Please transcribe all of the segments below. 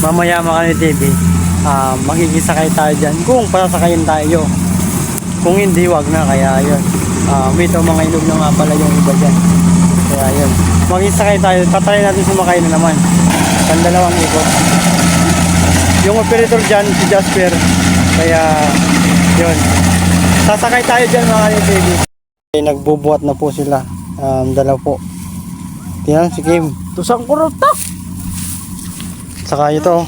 mamaya mga TV, makikisakay tayo dyan kung pasasakayin tayo. Kung hindi, wag na. Kaya yun, may ito mga inog na nga pala yung iba dyan. Kaya yun, makikisakay tayo. Tatry natin sumakay na naman pandalawang ikot. Yung operator dyan si Jasper. Kaya yun, sasakay tayo dyan mga TV. Nagbubuhat na po sila. Dalaw po. Tingnan si Kim. Tusang kurota. Saka ito,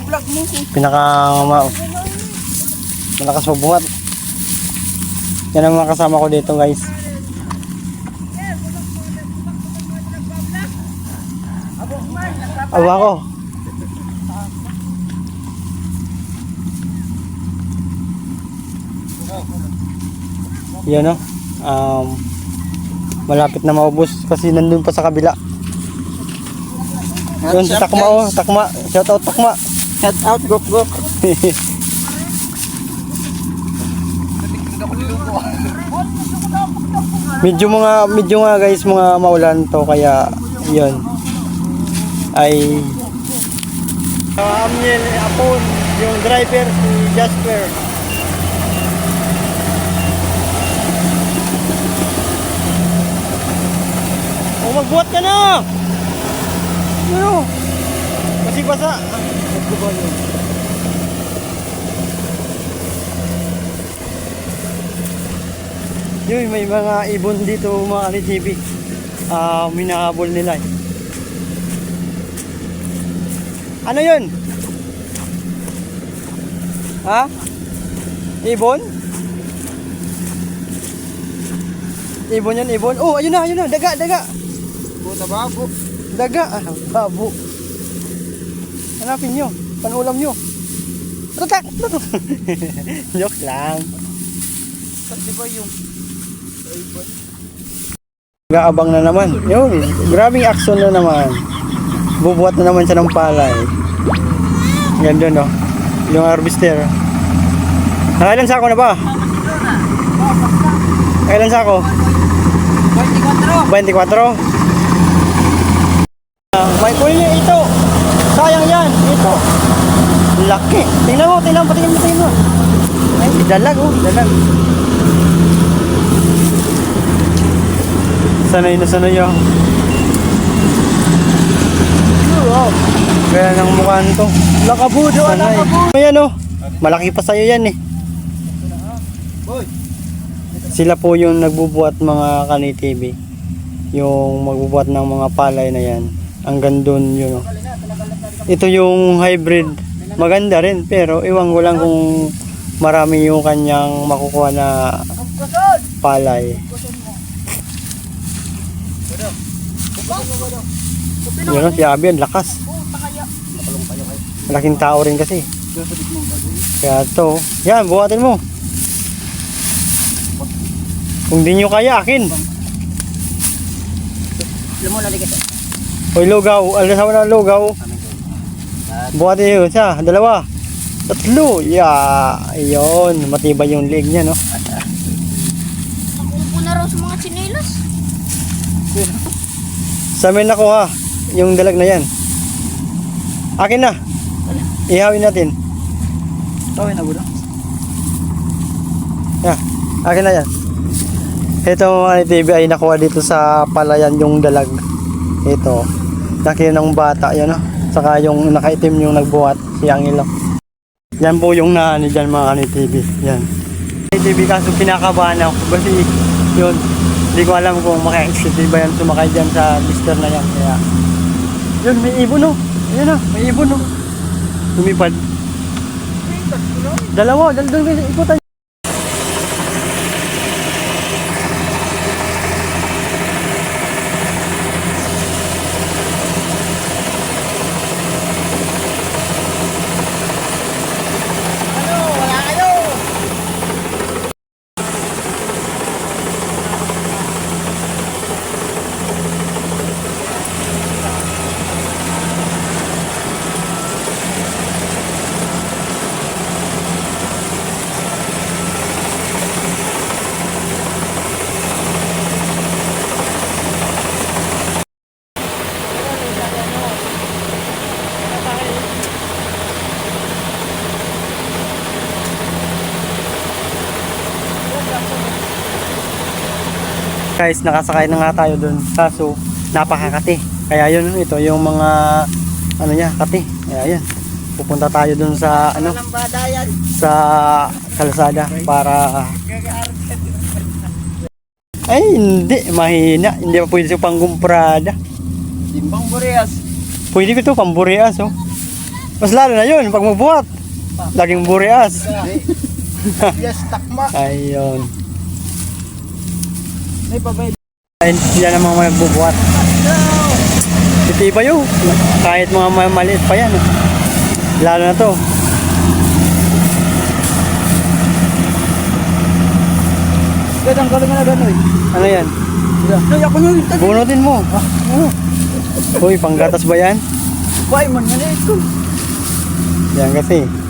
malakas mabuhat. Yan ang mga kasama ko dito, guys. Awa ko. Yan o. Malapit na maubos kasi nandun pa sa kabila. Yun si Takma o. Takma. Shout out Takma. Shout out Gok Gok. medyo nga guys, mga maulan to, kaya yun ay Amniel Apon, yung driver si Jasper. O magbuhat ka na. Ano? Kasi basa. Yun, may mga ibon dito mga TV. Minahabol nila. Ano yun? Ha? Ibon? Ibon yan, ibon. Oh, ayun na. Daga. Puta babo. Daga. Babo. Hanapin nyo. Panulam nyo. Tatak. Joke lang. Di ba yung ibon? Gaabang na naman. Yun, grabing action na naman. Bubuhat na naman siya ng palay. Yan doon, no? Yung harvester. Nakailan sako na ba? Kailan sako? 24. 24? May kunin niya ito. Sayang yan. Ito. Laki. Tingnan mo. Patingin mo. Ay, dalag, oh. Dalag. Sanay oh. Wow. Kaya ng mukha nito. Lakabudo. Ayan oh. Malaki pa sa'yo yan eh. Sila po yung nagbubuhat mga Kani-TV. Yung magbubuhat ng mga palay na yan. Hanggang doon yun oh. Ito yung hybrid. Maganda rin pero iwan ko lang kung marami yung kanyang makukuha na palay. Yun o, si Abi, ang lakas. Malaking tao rin kasi. Kaya ito, yan, buhatin mo. Kung di nyo kaya, akin. Uy, lugaw, alasawa na lugaw. Buhatin nyo, isa, dalawa, tatlo. Yun, matibay yung leg niya, no? Nakupo na raw sa mga tsinelas. Sa amin nakuha yung dalag na yan. Akin na. Ihawin natin. Tawin na budo. Yeah, akin na yan. Ito mga TV ay nakuha dito sa palayan yung dalag. Ito. Nakita ng bata yan, no? Saka yung nakaitim yung nagbuhat, si Angelo. Yan po yung naani dyan mga TV. Yan. TV kaso kinakabahan ako kasi yun. Hindi ko alam kung maka-exit ba yan sumakay dyan sa lister na yan. Kaya yun, may ibon oh. Ayan na, may ibon oh. Lumipad. Dalawa, ikutan. Guys, nakasakay na nga tayo dun. Kaso, napakakati. Kaya yun, ito yung mga, ano niya, kati. Kaya yun. Pupunta tayo dun sa, ano, Lambada yan. sa kalsada para... Ay, hindi. Mahina. Hindi pa pwede sa panggumprada. Timbang Boreas. Pwede ko ito, pamburias, oh. Mas lalo na yun, pag magbuhat. Laging burias. Yes, takma. Ayun. May pabay. Ayun, yan ang mga nagbubuhat. Titiba yun. Kahit mga maliit pa yan. Lalo na to. Gadang ka na gano'n. Ano yan? Ay, ako nyo. Bunutin mo. Uy, panggatas ba yan? Why man, ganito. Yan kasi.